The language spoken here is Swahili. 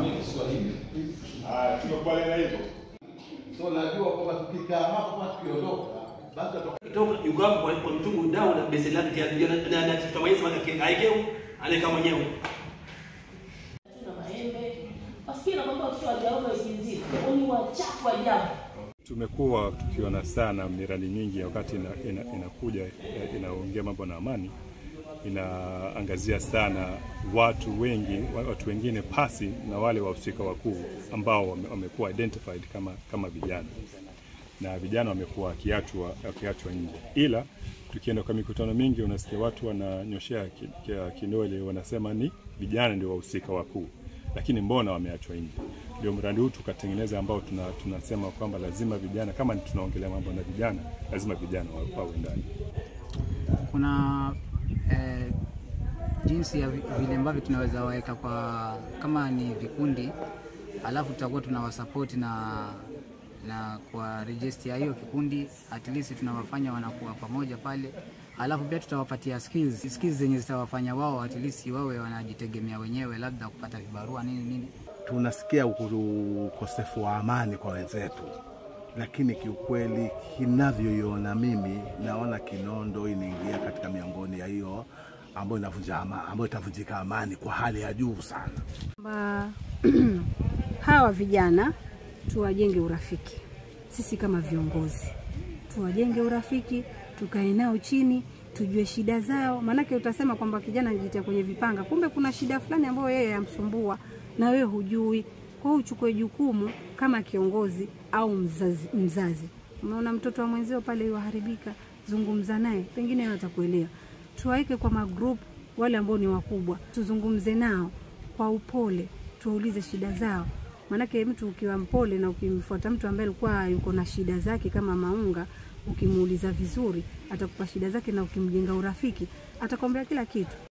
Kiswahili. Tunakubali na hivyo. So najua kwamba tukikaa hapa kwa tukiondoka, basi kutoka yuko hapo kwa mtungu ndao na besi lake na tutamaliza maka haikeu aleka mwenyewe. Tuna maembe. Wasikia kwamba watoto hawajaomba ikinzi. Ni wachafu ajabu. Tumekuwa tukiona sana miradi mingi wakati inakuja inaongea mambo na amani, inaangazia sana watu wengine pasi na wale wahusika wakuu ambao wamekuwa identified kama vijana, na vijana wamekuwa kiachwa nje. Ila tukienda kwa mikutano mingi unasikia watu wananyoshea kidole, wanasema ni vijana ndio wahusika wakuu, lakini mbona wameachwa nje? Ndio mradi huu tukatengeneza ambao tunasema kwamba lazima vijana, kama tunaongelea mambo na vijana, lazima vijana wawe ndani. Kuna jinsi ya vile ambavyo tunaweza waweka kwa kama ni vikundi, alafu tutakuwa tunawasupport na kwa register ya hiyo kikundi, at least tunawafanya wanakuwa pamoja pale, alafu pia tutawapatia skills zenye zitawafanya wao at least wawe wanajitegemea wenyewe, labda kupata vibarua nini. Tunasikia ukosefu wa amani kwa wenzetu, lakini kiukweli kinavyoiona mimi naona Kinondo inaingia katika miongoni ya hiyo ambayo itavunjika amani kwa hali ya juu sana. Hawa vijana tuwajenge urafiki. Sisi kama viongozi tuwajenge urafiki, tukae nao chini, tujue shida zao. Maana utasema kwamba kijana anajitia kwenye vipanga, kumbe kuna shida fulani ambayo yeye yamsumbua na wewe hujui. Kwa hiyo uchukue jukumu kama kiongozi au mzazi. Unaona mtoto wa mwenzio pale yuharibika, zungumza naye, pengine yeye atakuelewa. Tuwaike kwa magroup wale ambao ni wakubwa, tuzungumze nao kwa upole, tuulize shida zao. Maana mtu ukiwa mpole na ukimfuata mtu ambaye alikuwa yuko na shida zake kama Maunga, ukimuuliza vizuri, atakupa shida zake, na ukimjenga urafiki, atakwambia kila kitu.